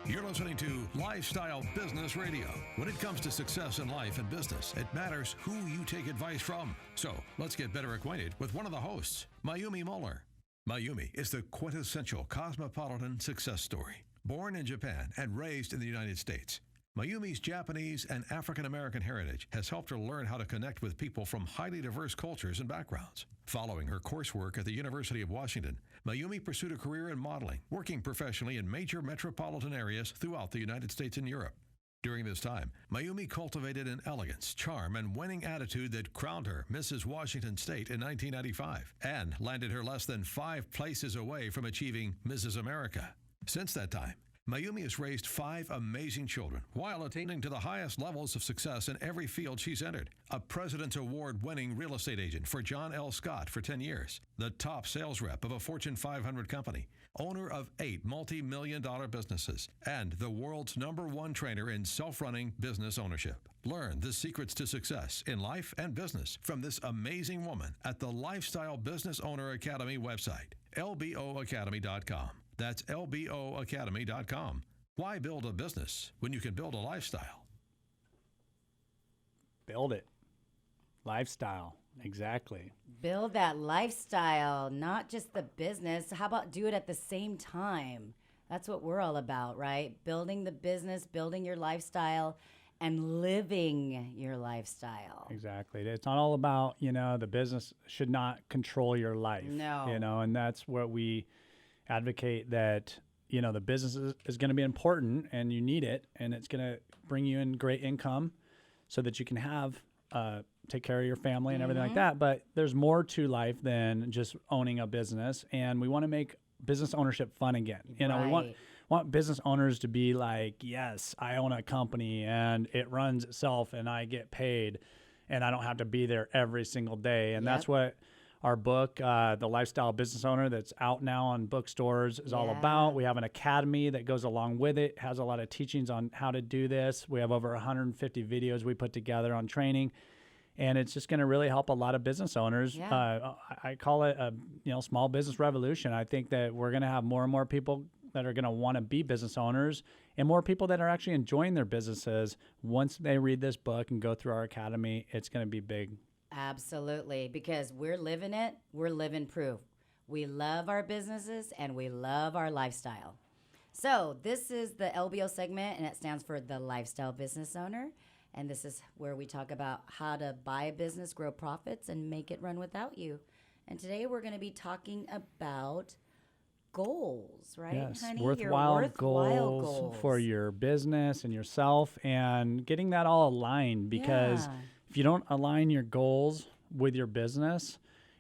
You're listening to Lifestyle Business Radio. When it comes to success in life and business, it matters who you take advice from. So let's get better acquainted with one of the hosts, Mayumi Muller. Mayumi is the quintessential cosmopolitan success story. Born in Japan and raised in the United States, Mayumi's Japanese and African American heritage has helped her learn how to connect with people from highly diverse cultures and backgrounds. Following her coursework at the University of Washington, Mayumi pursued a career in modeling, working professionally in major metropolitan areas throughout the United States and Europe. During this time, Mayumi cultivated an elegance, charm, and winning attitude that crowned her Mrs. Washington State in 1995 and landed her less than 5 places away from achieving Mrs. America. Since that time, Mayumi has raised 5 amazing children while attaining to the highest levels of success in every field she's entered. A President's Award-winning real estate agent for John L. Scott for 10 years, the top sales rep of a Fortune 500 company, owner of 8 multi-million-dollar businesses, and the world's #1 trainer in self-running business ownership. Learn the secrets to success in life and business from this amazing woman at the Lifestyle Business Owner Academy website, lboacademy.com. That's lboacademy.com. Why build a business when you can build a lifestyle? Build it. Lifestyle. Exactly. Build that lifestyle, not just the business. How about do it at the same time? That's what we're all about, right? Building the business, building your lifestyle, and living your lifestyle. Exactly. It's not all about, the business should not control your life. No. And that's what we advocate, that the business is going to be important and you need it, and it's going to bring you in great income so that you can have take care of your family and everything like that. But there's more to life than just owning a business, and we want to make business ownership fun again. We want business owners to be like, yes, I own a company and it runs itself and I get paid and I don't have to be there every single day. And that's what our book, The Lifestyle Business Owner, that's out now on bookstores, is all about. We have an academy that goes along with it, has a lot of teachings on how to do this. We have over 150 videos we put together on training, and it's just going to really help a lot of business owners. I call it a small business revolution. I think that we're going to have more and more people that are going to want to be business owners, and more people that are actually enjoying their businesses. Once they read this book and go through our academy, it's going to be big. Absolutely, because we're living it, we're living proof. We love our businesses and we love our lifestyle. So this is the LBO segment, and it stands for the Lifestyle Business Owner. And this is where we talk about how to buy a business, grow profits, and make it run without you. And today we're going to be talking about goals, right, yes, honey? worthwhile goals for your business and yourself, and getting that all aligned, because if you don't align your goals with your business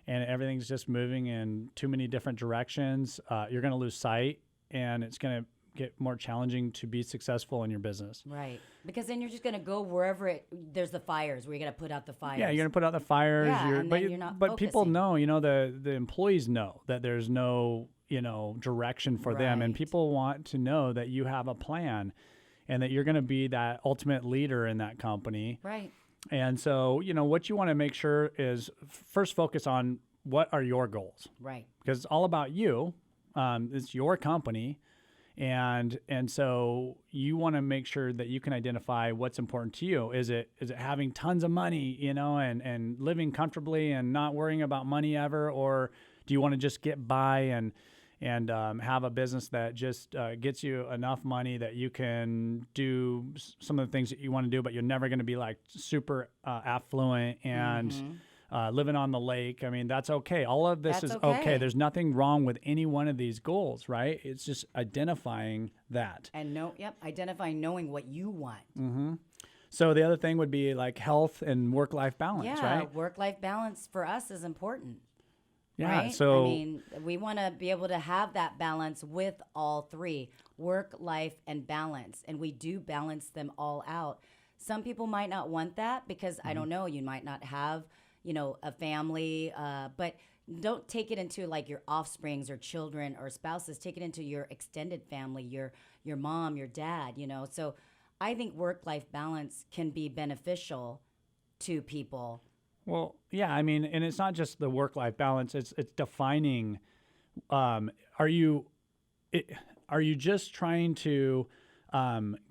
and everything's just moving in too many different directions, you're going to lose sight, and it's going to get more challenging to be successful in your business. Right. Because then you're just going to go wherever there's the fires, where you're going to put out the fires. Yeah, you're going to put out the fires. Yeah, and then you're not but focusing. People know, the employees know that there's no, direction for them. And people want to know that you have a plan and that you're going to be that ultimate leader in that company. Right. And so, what you want to make sure is first focus on what are your goals. Right. Because it's all about you. It's your company. And so you want to make sure that you can identify what's important to you. Is it having tons of money, and living comfortably and not worrying about money ever? Or do you want to just get by and have a business that just gets you enough money that you can do some of the things that you want to do, but you're never going to be like super affluent and living on the lake? I mean, that's okay. All of this is okay. There's nothing wrong with any one of these goals, right? It's just identifying that. And identifying, knowing what you want. Mm-hmm. So the other thing would be like health and work-life balance, right? Yeah, work-life balance for us is important. Yeah, right? so I mean, we want to be able to have that balance with all three: work, life, and balance. And we do balance them all out. Some people might not want that because, I don't know, you might not have, a family, but don't take it into like your offsprings or children or spouses. Take it into your extended family, your mom, your dad, So I think work-life balance can be beneficial to people. Well, yeah, I mean, and it's not just the work-life balance. It's defining. Are you just trying to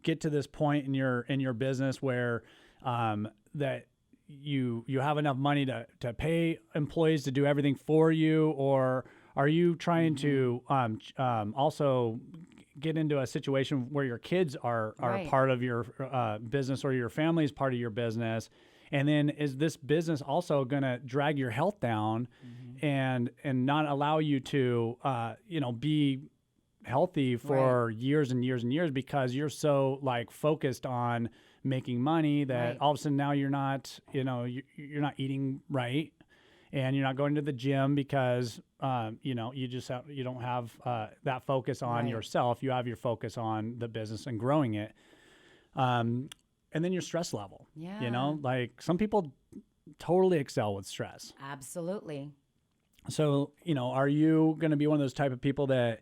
get to this point in your business where that you have enough money to pay employees to do everything for you, or are you trying to also get into a situation where your kids are Right. part of your business, or your family is part of your business? And then is this business also going to drag your health down and not allow you to, be healthy for years and years and years, because you're so like focused on making money that Right. all of a sudden now you're not, you're not eating right, and you're not going to the gym because, you don't have that focus on Right. yourself. You have your focus on the business and growing it. And then your stress level, Yeah. like some people totally excel with stress. Absolutely. So, are you going to be one of those type of people that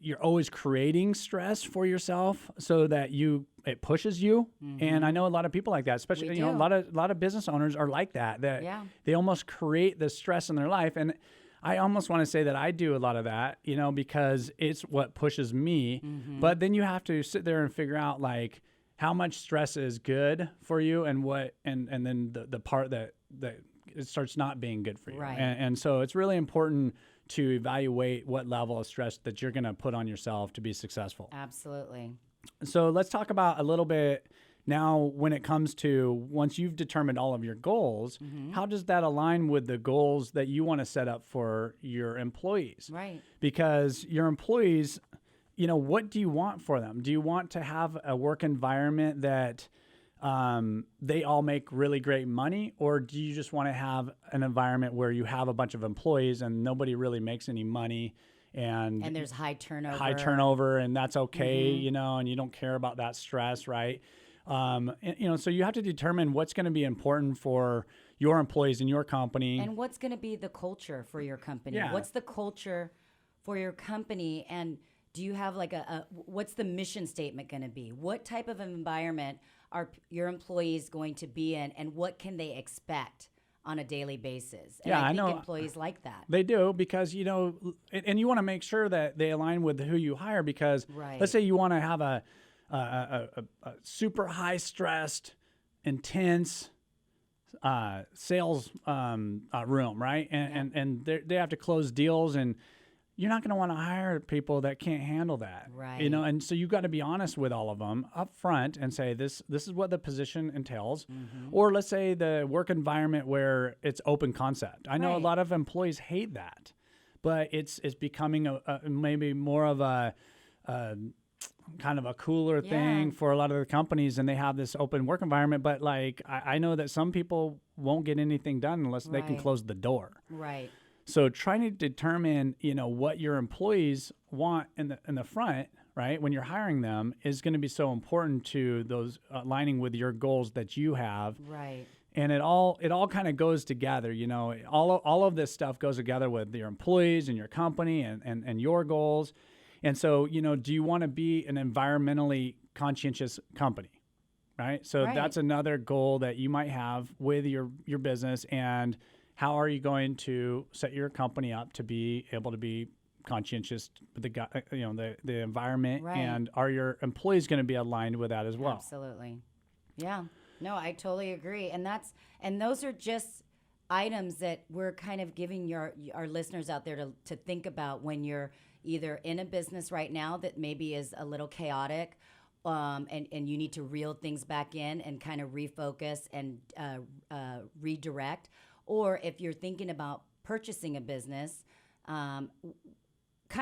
you're always creating stress for yourself so that it pushes you? And I know a lot of people like that, especially, We a do. lot of business owners are like that Yeah. they almost create the stress in their life. And I almost want to say that I do a lot of that, because it's what pushes me. But then you have to sit there and figure out like how much stress is good for you, and and then the part that it starts not being good for you. Right. And so it's really important to evaluate what level of stress that you're going to put on yourself to be successful. Absolutely. So let's talk about a little bit now when it comes to once you've determined all of your goals, how does that align with the goals that you want to set up for your employees? Right. Because your employees, what do you want for them? Do you want to have a work environment that they all make really great money, or do you just want to have an environment where you have a bunch of employees and nobody really makes any money, and there's high turnover. and that's okay, and you don't care about that stress, right? So you have to determine what's going to be important for your employees in your company. And what's going to be the culture for your company? Yeah. What's the culture for your company? And do you have like what's the mission statement going to be? What type of environment are your employees going to be in, and what can they expect on a daily basis? And Yeah, I I think know. employees like that. They do, because, and you want to make sure that they align with who you hire, because Right. let's say you want to have a super high stressed, intense sales room, right? And they have to close deals, and you're not going to want to hire people that can't handle that. Right. And so you've got to be honest with all of them up front and say, this is what the position entails. Or let's say the work environment where it's open concept. I know a Right. lot of employees hate that, but it's becoming maybe more of a kind of a cooler thing for a lot of the companies, and they have this open work environment. But like, I know that some people won't get anything done unless they can Right. close the door. Right. So trying to determine, what your employees want in the front, right, when you're hiring them, is going to be so important to those aligning with your goals that you have. Right. And it all kind of goes together, all of this stuff goes together with your employees and your company and your goals. And so, do you want to be an environmentally conscientious company? Right. So Right. that's another goal that you might have with your business. And how are you going to set your company up to be able to be conscientious with the environment? Right. And are your employees going to be aligned with that as well? Absolutely. Yeah. No, I totally agree. And those are just items that we're kind of giving our listeners out there to think about when you're either in a business right now that maybe is a little chaotic, and you need to reel things back in and kind of refocus and redirect. Or if you're thinking about purchasing a business, kind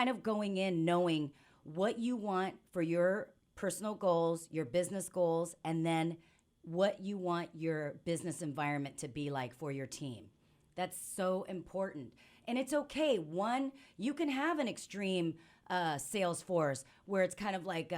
of going in knowing what you want for your personal goals, your business goals, and then what you want your business environment to be like for your team. That's so important. And it's okay. You can have an extreme sales force where it's kind of like,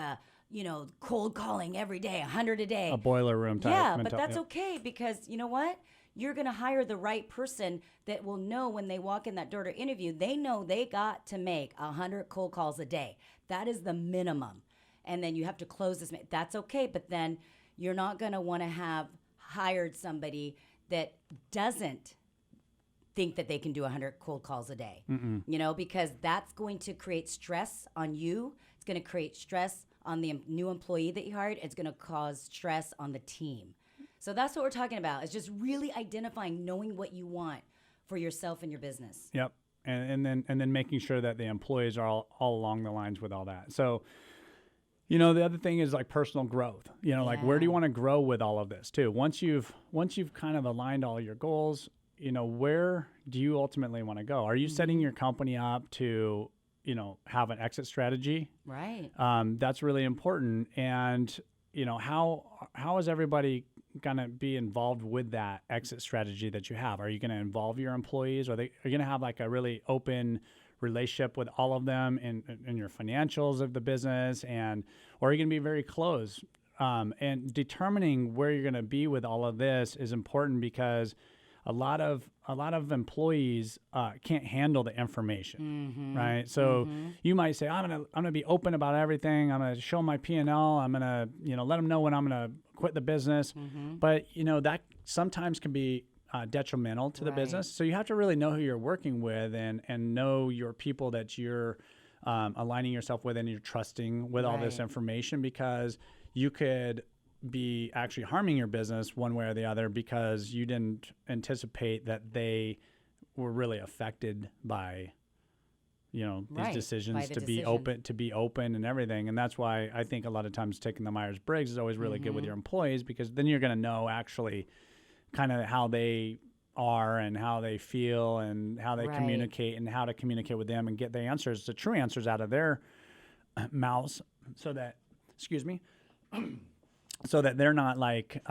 cold calling every day, 100 a day. A boiler room type. Yeah, but that's okay, because you know what? You're going to hire the right person that will know when they walk in that door to interview, they know they got to make 100 cold calls a day. That is the minimum. And then you have to close this. That's okay, but then you're not going to want to have hired somebody that doesn't think that they can do 100 cold calls a day, because that's going to create stress on you. It's going to create stress on the new employee that you hired. It's going to cause stress on the team. So that's what we're talking about. It's just really identifying, knowing what you want for yourself and your business. Yep. And then making sure that the employees are all along the lines with all that. So, the other thing is like personal growth. Like where do you want to grow with all of this too? Once you've kind of aligned all your goals, where do you ultimately want to go? Are you setting your company up to, have an exit strategy? Right. That's really important. And, how is everybody going to be involved with that exit strategy that you have? Are you going to involve your employees? Are you going to have like a really open relationship with all of them in your financials of the business, or are you going to be very close? And determining where you're going to be with all of this is important because a lot of employees can't handle the information, right? So you might say, I'm gonna be open about everything. I'm gonna show my P&L. I'm gonna let them know when I'm gonna quit the business. But that sometimes can be detrimental to the business. So you have to really know who you're working with and know your people that you're aligning yourself with and you're trusting with all this information, because you could be actually harming your business one way or the other because you didn't anticipate that they were really affected by these decisions to be open and everything. And that's why I think a lot of times taking the Myers-Briggs is always really good with your employees, because then you're going to know actually kind of how they are and how they feel and how they communicate and how to communicate with them and get the answers, the true answers out of their mouths, so that so that they're not like,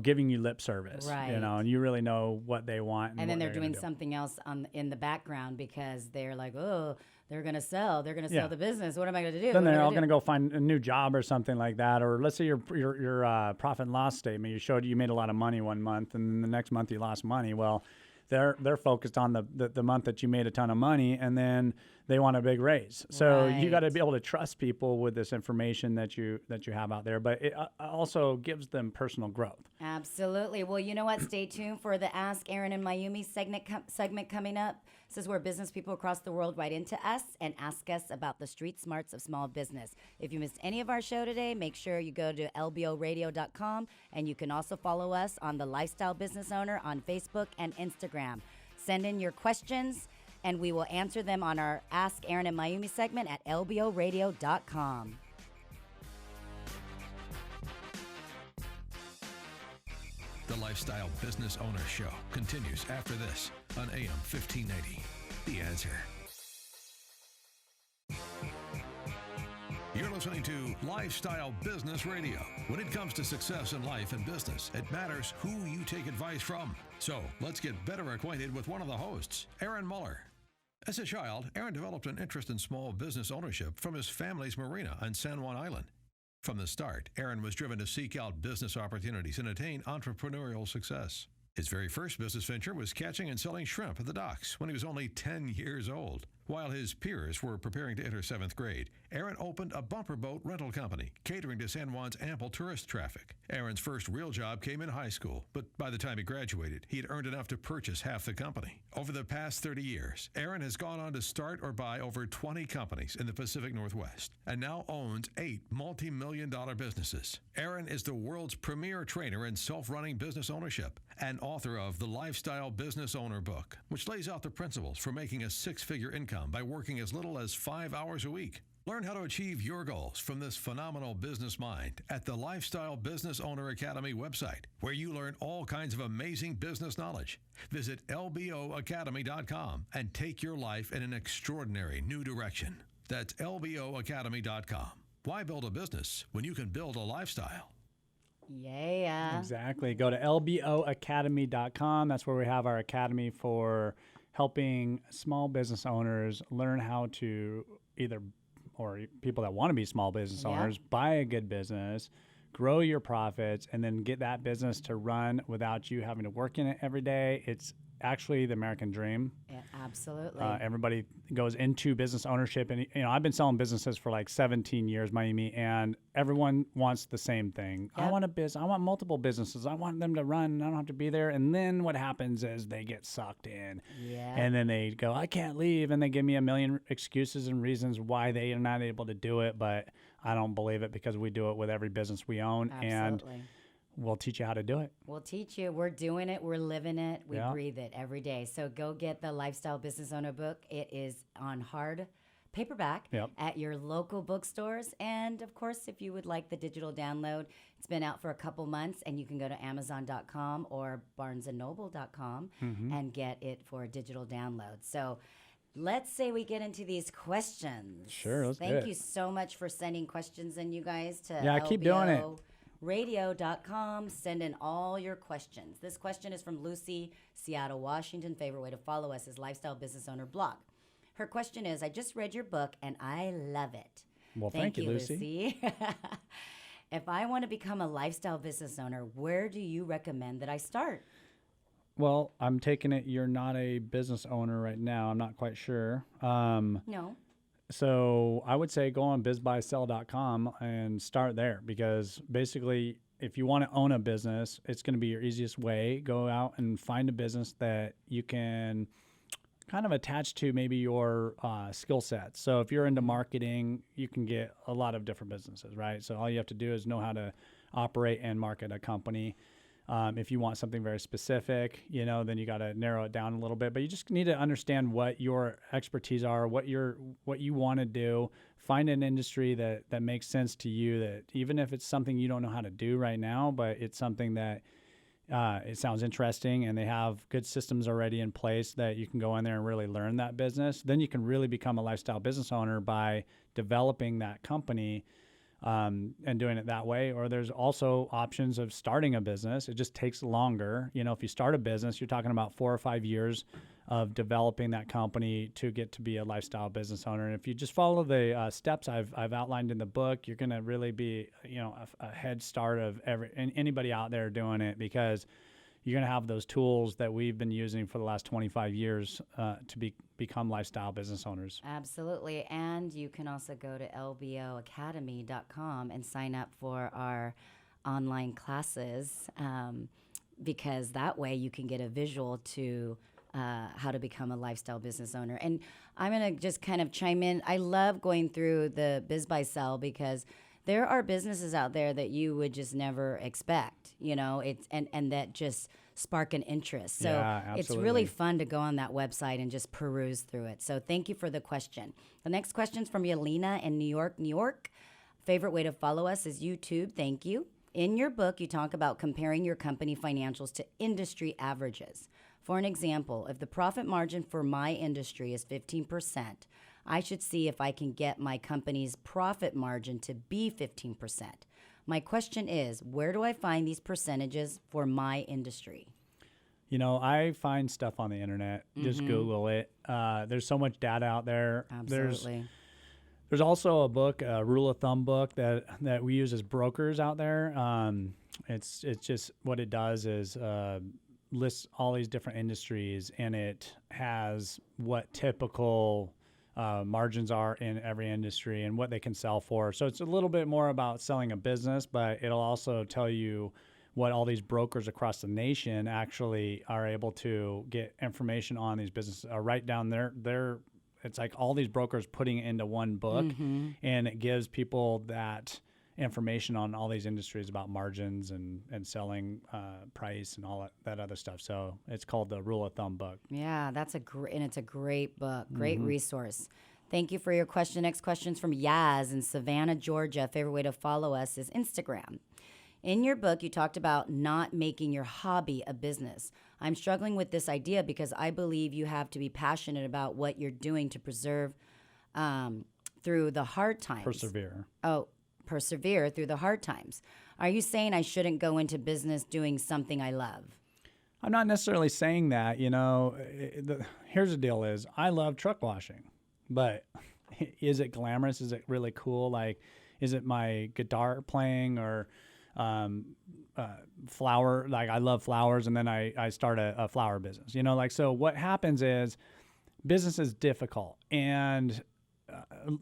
giving you lip service, and you really know what they want. And then they're doing something else in the background because they're like, oh, they're going to sell the business. What am I going to do? Then they're all going to go find a new job or something like that. Or let's say your profit and loss statement, you showed you made a lot of money one month and then the next month you lost money. Well, they're focused on the month that you made a ton of money, and then they want a big raise. So you got to be able to trust people with this information that you have out there, but it also gives them personal growth. Absolutely. Well, you know what? Stay tuned for the Ask Aaron and Mayumi segment coming up. This is where business people across the world write into us and ask us about the street smarts of small business. If you missed any of our show today, make sure you go to lboradio.com, and you can also follow us on The Lifestyle Business Owner on Facebook and Instagram. Send in your questions, and we will answer them on our Ask Aaron and Mayumi segment at lboradio.com. The Lifestyle Business Owner Show continues after this on AM 1580. The Answer. You're listening to Lifestyle Business Radio. When it comes to success in life and business, it matters who you take advice from. So let's get better acquainted with one of the hosts, Aaron Muller. As a child, Aaron developed an interest in small business ownership from his family's marina on San Juan Island. From the start, Aaron was driven to seek out business opportunities and attain entrepreneurial success. His very first business venture was catching and selling shrimp at the docks when he was only 10 years old. While his peers were preparing to enter 7th grade, Aaron opened a bumper boat rental company, catering to San Juan's ample tourist traffic. Aaron's first real job came in high school, but by the time he graduated, he had earned enough to purchase half the company. Over the past 30 years, Aaron has gone on to start or buy over 20 companies in the Pacific Northwest and now owns 8 multi-million-dollar businesses. Aaron is the world's premier trainer in self-running business ownership and author of the Lifestyle Business Owner book, which lays out the principles for making a 6-figure income by working as little as 5 hours a week. Learn how to achieve your goals from this phenomenal business mind at the Lifestyle Business Owner Academy website, where you learn all kinds of amazing business knowledge. Visit lboacademy.com and take your life in an extraordinary new direction. That's lboacademy.com. Why build a business when you can build a lifestyle? Yeah. Exactly. Go to lboacademy.com. That's where we have our academy for helping small business owners learn how to or people that want to be small business owners, buy a good business, grow your profits, and then get that business to run without you having to work in it every day. It's actually the American dream. Yeah, absolutely. Everybody goes into business ownership, and I've been selling businesses for like 17 years, Mayumi, and everyone wants the same thing. Yep. I want a business. I want multiple businesses. I want them to run. I don't have to be there. And then what happens is they get sucked in, and then they go, I can't leave, and they give me a million excuses and reasons why they are not able to do it. But I don't believe it, because we do it with every business we own, and we'll teach you how to do it. We'll teach you. We're doing it. We're living it. We breathe it every day. So go get the Lifestyle Business Owner book. It is on hard paperback at your local bookstores. And, of course, if you would like the digital download, it's been out for a couple months, and you can go to Amazon.com or BarnesandNoble.com and get it for a digital download. So let's say we get into these questions. Sure, let's do it. Thank you so much for sending questions in, you guys, to keep doing it. radio.com. Send in all your questions. This question is from Lucy, Seattle, Washington. Favorite way to follow us is Lifestyle Business Owner blog. Her question is, I just read your book and I love it. Well, thank you, Lucy. If I want to become a lifestyle business owner, where do you recommend that I start? Well, I'm taking it you're not a business owner right now. I'm not quite sure. No. So I would say go on bizbuysell.com and start there, because basically if you want to own a business, it's going to be your easiest way. Go out and find a business that you can kind of attach to maybe your skill sets. So if you're into marketing, you can get a lot of different businesses, right? So all you have to do is know how to operate and market a company. If you want something very specific, then you got to narrow it down a little bit. But you just need to understand what your expertise are, what you want to do. Find an industry that makes sense to you, that even if it's something you don't know how to do right now, but it's something that it sounds interesting and they have good systems already in place that you can go in there and really learn that business. Then you can really become a lifestyle business owner by developing that company and doing it that way. Or there's also options of starting a business. It just takes longer. If you start a business, you're talking about 4 or 5 years of developing that company to get to be a lifestyle business owner. And if you just follow the steps I've outlined in the book, you're going to really be, a head start of anybody out there doing it, because you're going to have those tools that we've been using for the last 25 years to become lifestyle business owners. Absolutely. And you can also go to lboacademy.com and sign up for our online classes, because that way you can get a visual to how to become a lifestyle business owner. And I'm going to just kind of chime in. I love going through the Biz by Sell, because there are businesses out there that you would just never expect, and that just spark an interest. So it's really fun to go on that website and just peruse through it. So thank you for the question. The next question is from Yelena in New York. Favorite way to follow us is YouTube. Thank you. In your book, you talk about comparing your company financials to industry averages. For an example, if the profit margin for my industry is 15%, I should see if I can get my company's profit margin to be 15%. My question is, where do I find these percentages for my industry? I find stuff on the internet. Just Google it. There's so much data out there. Absolutely. There's also a book, a rule of thumb book that we use as brokers out there. It's just what it does is lists all these different industries, and it has what typical margins are in every industry and what they can sell for. So it's a little bit more about selling a business, but it'll also tell you what all these brokers across the nation actually are able to get information on these businesses, write down their it's like all these brokers putting it into one book, and it gives people that information on all these industries about margins and selling price and all that other stuff. So it's called the Rule of Thumb book. Yeah, it's a great book, great resource. Thank you for your question. Next question's from Yaz in Savannah, Georgia. Favorite way to follow us is Instagram. In your book, you talked about not making your hobby a business. I'm struggling with this idea because I believe you have to be passionate about what you're doing to persevere through the hard times. Persevere through the hard times. Are you saying I shouldn't go into business doing something I love? I'm not necessarily saying that. Here's the deal is I love truck washing, but is it glamorous? Is it really cool? Like, is it my guitar playing or flower, like I love flowers, and then I start a flower business, like, so what happens is business is difficult, and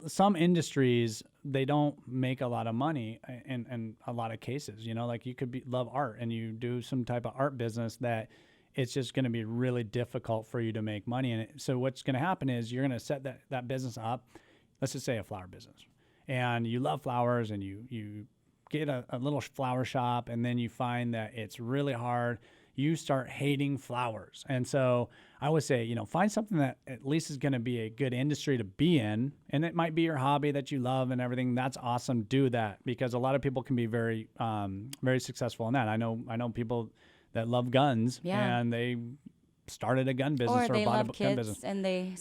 some industries, they don't make a lot of money in a lot of cases, like you could love art and you do some type of art business that it's just going to be really difficult for you to make money in it. So what's going to happen is you're going to set that business up. Let's just say a flower business, and you love flowers, and you get a little flower shop, and then you find that it's really hard. You start hating flowers. And so I would say, find something that at least is going to be a good industry to be in. And it might be your hobby that you love and everything. That's awesome. Do that, because a lot of people can be very, very successful in that. I know people that love guns, and they started a gun business, or they bought love a kids gun business. and they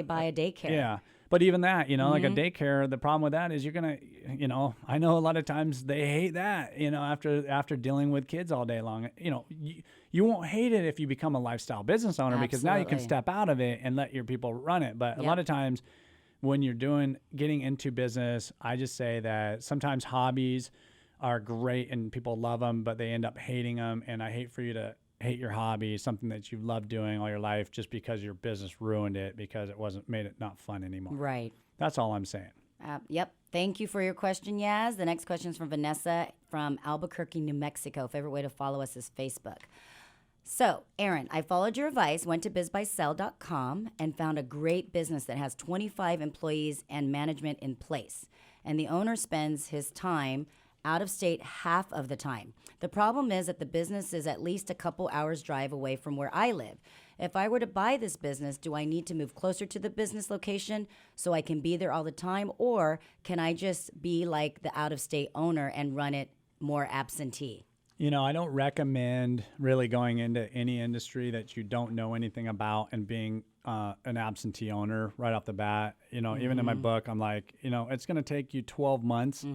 buy a daycare. Yeah. But even that, like a daycare, the problem with that is you're going to, I know a lot of times they hate that, after dealing with kids all day long. You won't hate it if you become a lifestyle business owner, because now you can step out of it and let your people run it. But a lot of times when you're getting into business, I just say that sometimes hobbies are great and people love them, but they end up hating them. And I hate for you to hate your hobby, something that you've loved doing all your life, just because your business ruined it because it made it not fun anymore. Right. That's all I'm saying. Yep. Thank you for your question, Yaz. The next question is from Vanessa from Albuquerque, New Mexico. Favorite way to follow us is Facebook. So, Aaron, I followed your advice, went to bizbysell.com, and found a great business that has 25 employees and management in place. And the owner spends his time out of state half of the time. The problem is that the business is at least a couple hours drive away from where I live. If I were to buy this business, do I need to move closer to the business location so I can be there all the time? Or can I just be like the out of state owner and run it more absentee? I don't recommend really going into any industry that you don't know anything about and being an absentee owner right off the bat. Even in my book, I'm like, it's going to take you 12 months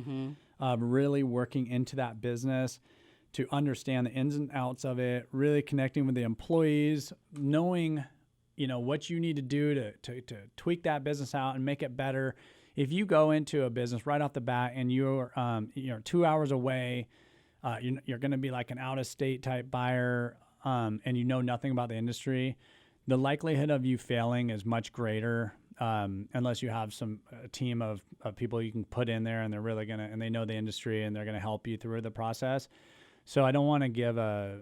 of really working into that business to understand the ins and outs of it, really connecting with the employees, knowing, what you need to do to tweak that business out and make it better. If you go into a business right off the bat and you're 2 hours away, you're going to be like an out-of-state type buyer, and you know nothing about the industry, the likelihood of you failing is much greater, unless you have a team of people you can put in there, and they're really and they know the industry, and they're going to help you through the process. So I don't want to give a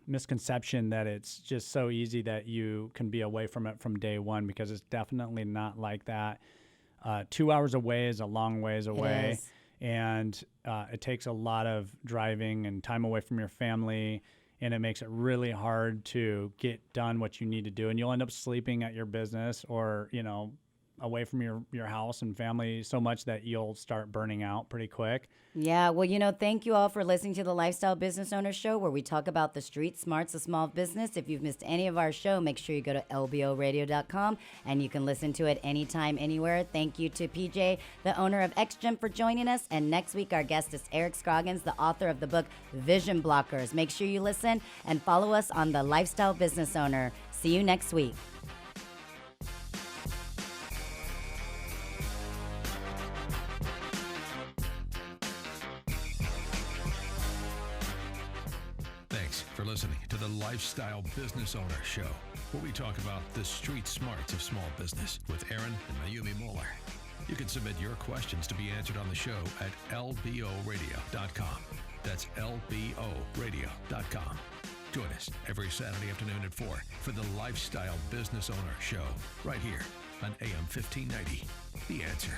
misconception that it's just so easy that you can be away from it from day one, because it's definitely not like that. 2 hours away is a long ways away. It is. And it takes a lot of driving and time away from your family, and it makes it really hard to get done what you need to do. And you'll end up sleeping at your business, or, away from your house and family so much that you'll start burning out pretty quick. Yeah, well, thank you all for listening to the Lifestyle Business Owner Show, where we talk about the street smarts of small business. If you've missed any of our show, make sure you go to lboradio.com, and you can listen to it anytime, anywhere. Thank you to PJ, the owner of XGEM, for joining us. And next week, our guest is Eric Scroggins, the author of the book Vision Blockers. Make sure you listen and follow us on the Lifestyle Business Owner. See you next week. Thanks for listening to the Lifestyle Business Owner Show, where we talk about the street smarts of small business with Aaron and Mayumi Muller. You can submit your questions to be answered on the show at lboradio.com. That's lboradio.com. Join us every Saturday afternoon at 4 for the Lifestyle Business Owner Show, right here on AM 1590. The Answer.